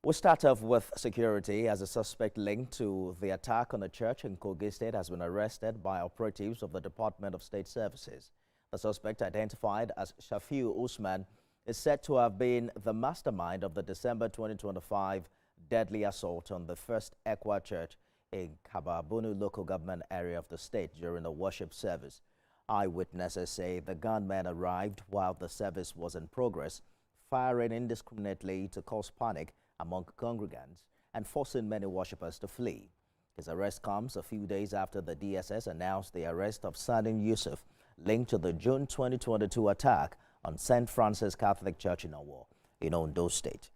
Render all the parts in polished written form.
We'll start off with security as a suspect linked to the attack on a church in Kogi State has been arrested by operatives of the Department of State Services. The suspect, identified as Shafiu Usman, is said to have been the mastermind of the December 2025 deadly assault on the first Ecwa church in Kababunu local government area of the state during a worship service. Eyewitnesses say the gunmen arrived while the service was in progress, firing indiscriminately to cause panic among congregants and forcing many worshippers to flee. His arrest comes a few days after the DSS announced the arrest of Salim Yusuf, linked to the June 2022 attack on St. Francis Catholic Church in Ecwa, in Ondo State.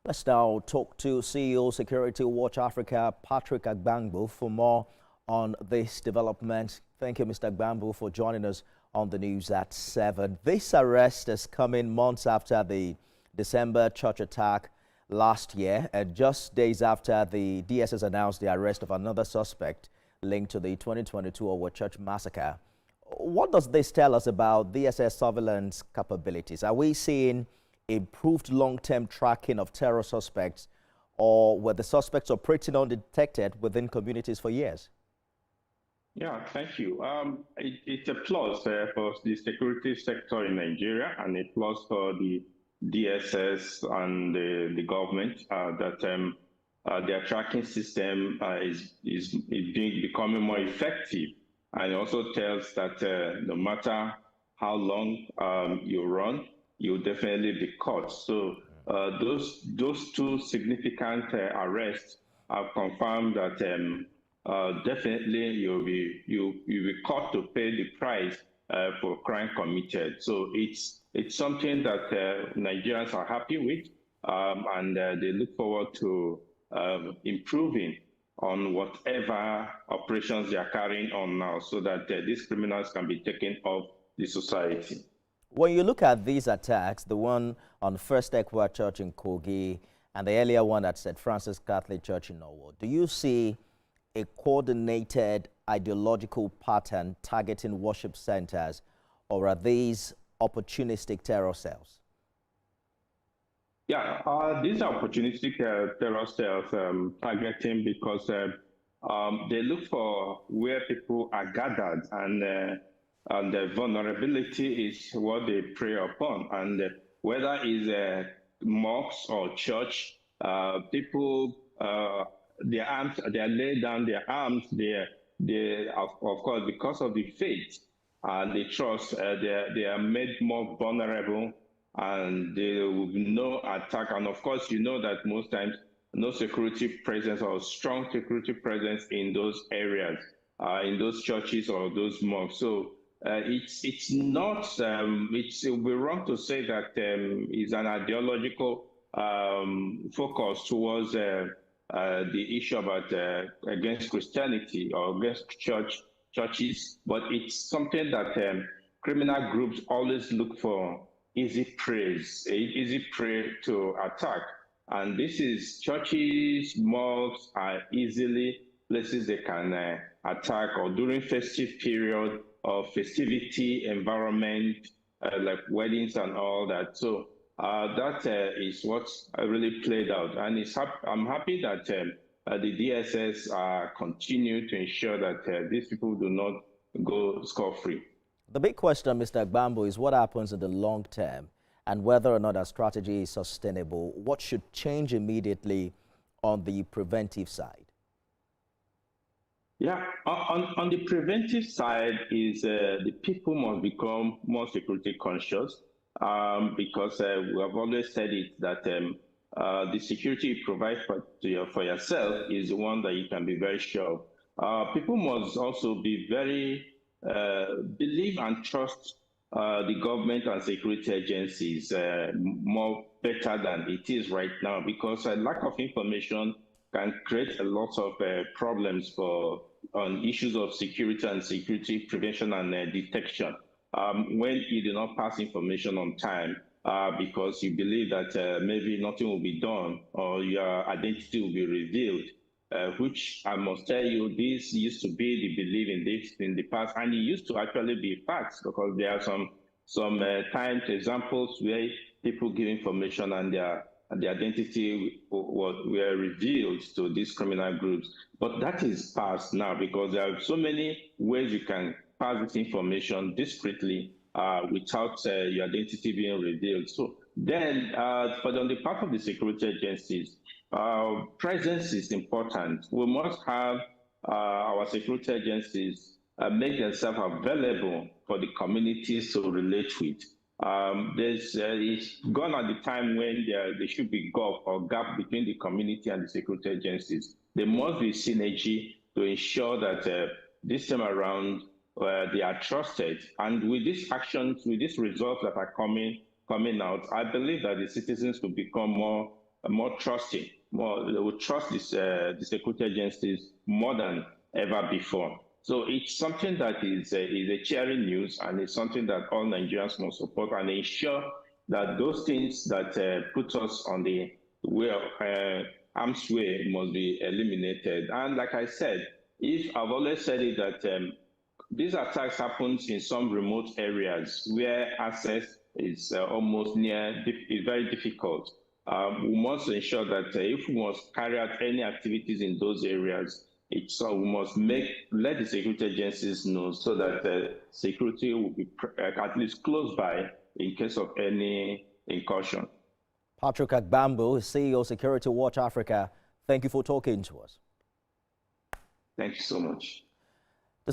Let's now talk to CEO Security Watch Africa, Patrick Agbangbu, for more on this development. Thank you, Mr. Agbangbu, for joining us on the news at 7. This arrest is coming months after the December church attack last year, and just days after the DSS announced the arrest of another suspect linked to the 2022 Ecwa church massacre. What does this tell us about DSS surveillance capabilities? Are we seeing improved long-term tracking of terror suspects, or were the suspects operating undetected within communities for years? Yeah, thank you. It's a plus for the security sector in Nigeria, and a plus for the DSS and the government that their tracking system is becoming more effective. And it also tells that no matter how long you run, you'll definitely be caught. So those two significant arrests have confirmed that definitely you'll be caught to pay the price for crime committed. So it's something that Nigerians are happy with, and they look forward to improving on whatever operations they are carrying on now, so that these criminals can be taken off the society. When you look at these attacks, the one on First Ecwa Church in Kogi and the earlier one at St. Francis Catholic Church in Ecwa, do you see a coordinated ideological pattern targeting worship centers, or are these opportunistic terror cells? Yeah, these are opportunistic terror cells targeting because they look for where people are gathered, and the vulnerability is what they prey upon. And whether it's mosques or church, people their arms, they lay down their arms. They of course, because of the faith and the trust, they are made more vulnerable, and there will be no attack. And of course, you know that most times no security presence or strong security presence in those areas, in those churches or those mosques. So it's not. It will be wrong to say that it's an ideological focus towards the issue about against Christianity or against churches, but it's something that criminal groups always look for easy prey to attack. And this is churches, mosques are easily places they can attack, or during festive period or festivity environment, like weddings and all that. So that is what's really played out. And I'm happy that the DSS continue to ensure that these people do not go scot-free. The big question, Mr. Agbangbu, is what happens in the long term and whether or not our strategy is sustainable. What should change immediately on the preventive side? Yeah, on the preventive side is the people must become more security conscious, because we have always said it that the security you provide for yourself is the one that you can be very sure of. People must also be very believe and trust the government and security agencies more better than it is right now, because a lack of information can create a lot of problems on issues of security and security prevention and detection. When you do not pass information on time because you believe that maybe nothing will be done or your identity will be revealed, which I must tell you, this used to be the belief in this in the past, and it used to actually be facts, because there are some times examples where people give information and their the identity were revealed to these criminal groups. But that is past now because there are so many ways you can pass this information discreetly without your identity being revealed. So then, on the part of the security agencies, presence is important. We must have our security agencies make themselves available for the communities to relate with. It's gone at the time when there should be gap between the community and the security agencies. There must be synergy to ensure that this time around they are trusted. And with these actions, with these results that are coming out, I believe that the citizens will become more trusting. They will trust the security agencies more than ever before. So it's something that is a cheering news, and it's something that all Nigerians must support and ensure that those things that put us on the way of arm's way must be eliminated. And like I said, I've always said it that these attacks happen in some remote areas where access is almost is very difficult. We must ensure that if we must carry out any activities in those areas, we must let the security agencies know so that security will be at least close by in case of any incursion. Patrick Agbambu, CEO Security Watch Africa, thank you for talking to us. Thank you so much.